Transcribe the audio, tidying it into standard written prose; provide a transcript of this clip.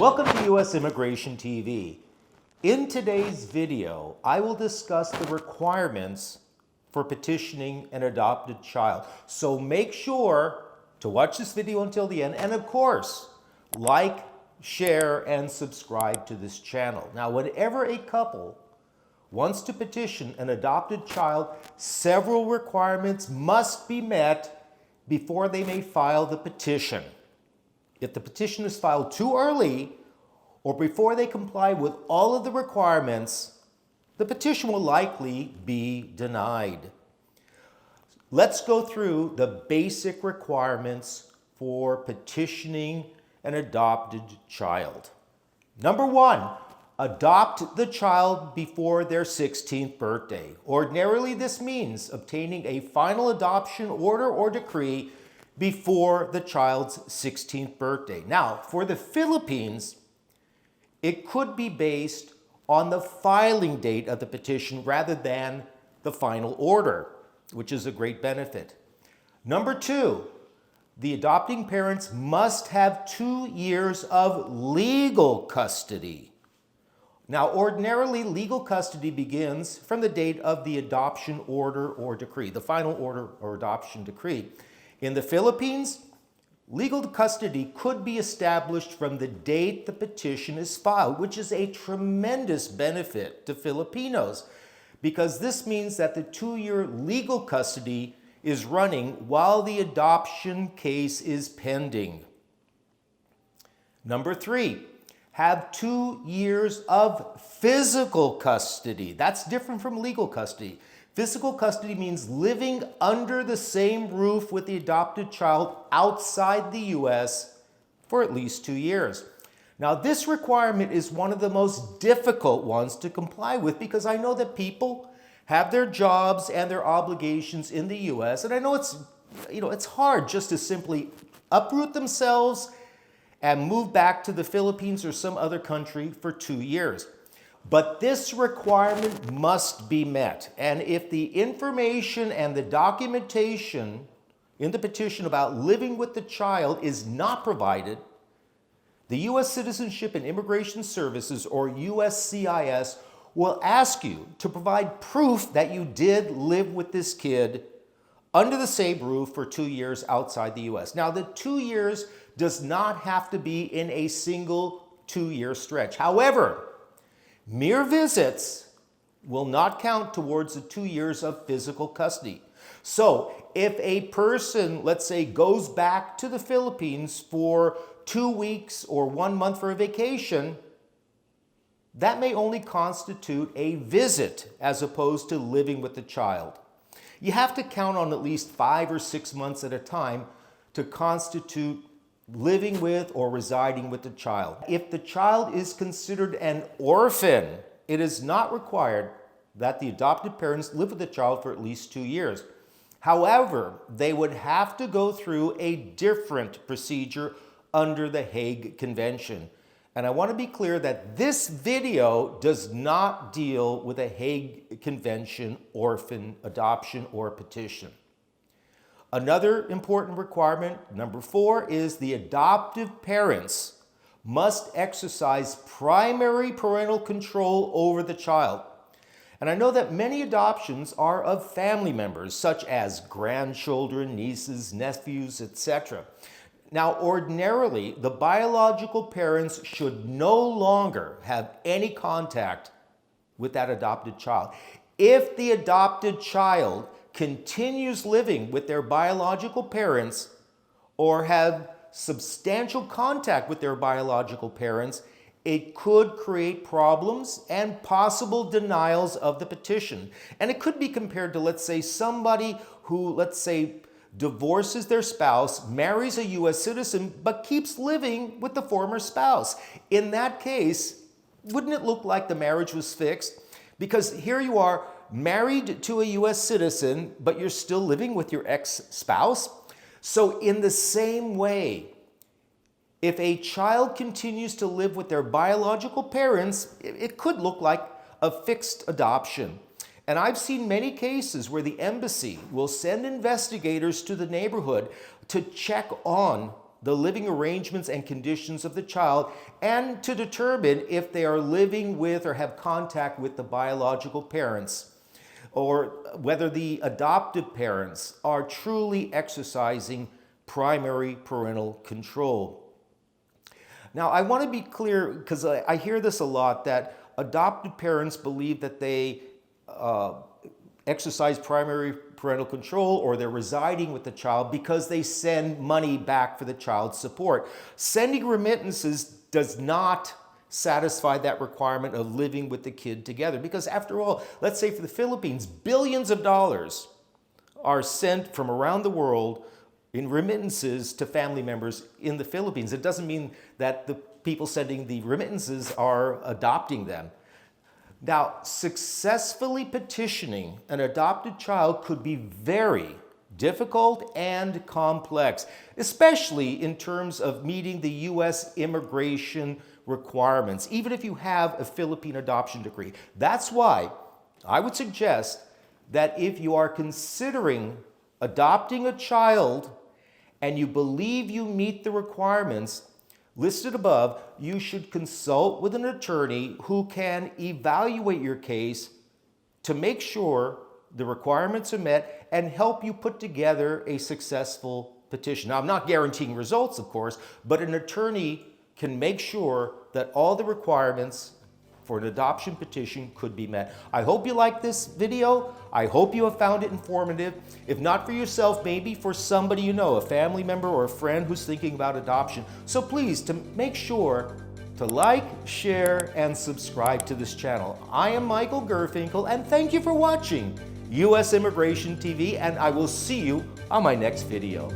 Welcome to U.S. Immigration TV. In today's video, I will discuss the requirements for petitioning an adopted child. So make sure to watch this video until the end, and of course, like, share, and subscribe to this channel. Now, whenever a couple wants to petition an adopted child, several requirements must be met before they may file the petition. If the petition is filed too early or before they comply with all of the requirements, the petition will likely be denied. Let's go through the basic requirements for petitioning an adopted child. Number one, adopt the child before their 16th birthday. Ordinarily, this means obtaining a final adoption order or decree before the child's 16th birthday. Now, for the Philippines, it could be based on the filing date of the petition rather than the final order, which is a great benefit. Number two, the adopting parents must have 2 years of legal custody. Now, ordinarily, legal custody begins from the date of the adoption order or decree, the final order or adoption decree. In the Philippines, legal custody could be established from the date the petition is filed, which is a tremendous benefit to Filipinos, because this means that the 2-year legal custody is running while the adoption case is pending. Number three, have 2 years of physical custody. That's different from legal custody. Physical custody means living under the same roof with the adopted child outside the U.S. for at least 2 years. Now, this requirement is one of the most difficult ones to comply with because I know that people have their jobs and their obligations in the U.S. and I know it's hard just to simply uproot themselves and move back to the Philippines or some other country for 2 years. But this requirement must be met. And if the information and the documentation in the petition about living with the child is not provided, the U.S. Citizenship and Immigration Services, or USCIS, will ask you to provide proof that you did live with this kid under the same roof for 2 years outside the U.S. Now, the 2 years does not have to be in a single 2-year stretch. However, mere visits will not count towards the 2 years of physical custody. So if a person, let's say, goes back to the Philippines for 2 weeks or 1 month for a vacation, that may only constitute a visit as opposed to living with the child. You have to count on at least 5 or 6 months at a time to constitute living with or residing with the child. If the child is considered an orphan, it is not required that the adopted parents live with the child for at least 2 years. However, they would have to go through a different procedure under the Hague Convention. And I want to be clear that this video does not deal with a Hague Convention orphan adoption or petition. Another important requirement, number 4, is the adoptive parents must exercise primary parental control over the child. And I know that many adoptions are of family members, such as grandchildren, nieces, nephews, etc. Now, ordinarily, the biological parents should no longer have any contact with that adopted child. If the adopted child continues living with their biological parents or have substantial contact with their biological parents, it could create problems and possible denials of the petition. And it could be compared to, let's say, somebody who, let's say, divorces their spouse, marries a U.S. citizen, but keeps living with the former spouse. In that case, wouldn't it look like the marriage was fixed? Because here you are, married to a U.S. citizen, but you're still living with your ex-spouse. So in the same way, if a child continues to live with their biological parents, it could look like a fixed adoption. And I've seen many cases where the embassy will send investigators to the neighborhood to check on the living arrangements and conditions of the child, and to determine if they are living with or have contact with the biological parents, or whether the adoptive parents are truly exercising primary parental control. Now, I want to be clear, because I hear this a lot, that adopted parents believe that they exercise primary parental control, or they're residing with the child because they send money back for the child's support. Sending remittances does not satisfy that requirement of living with the kid together, because after all, let's say for the Philippines, billions of dollars are sent from around the world in remittances to family members in the Philippines. It doesn't mean that the people sending the remittances are adopting them. Now, successfully petitioning an adopted child could be very difficult and complex, especially in terms of meeting the U.S. immigration requirements, even if you have a Philippine adoption decree. That's why I would suggest that if you are considering adopting a child and you believe you meet the requirements listed above, you should consult with an attorney who can evaluate your case to make sure the requirements are met and help you put together a successful petition. Now, I'm not guaranteeing results, of course, but an attorney can make sure that all the requirements for an adoption petition could be met. I hope you liked this video. I hope you have found it informative. If not for yourself, maybe for somebody you know, a family member or a friend who's thinking about adoption. So please, to make sure to like, share, and subscribe to this channel. I am Michael Gurfinkel, and thank you for watching U.S. Immigration TV, and I will see you on my next video.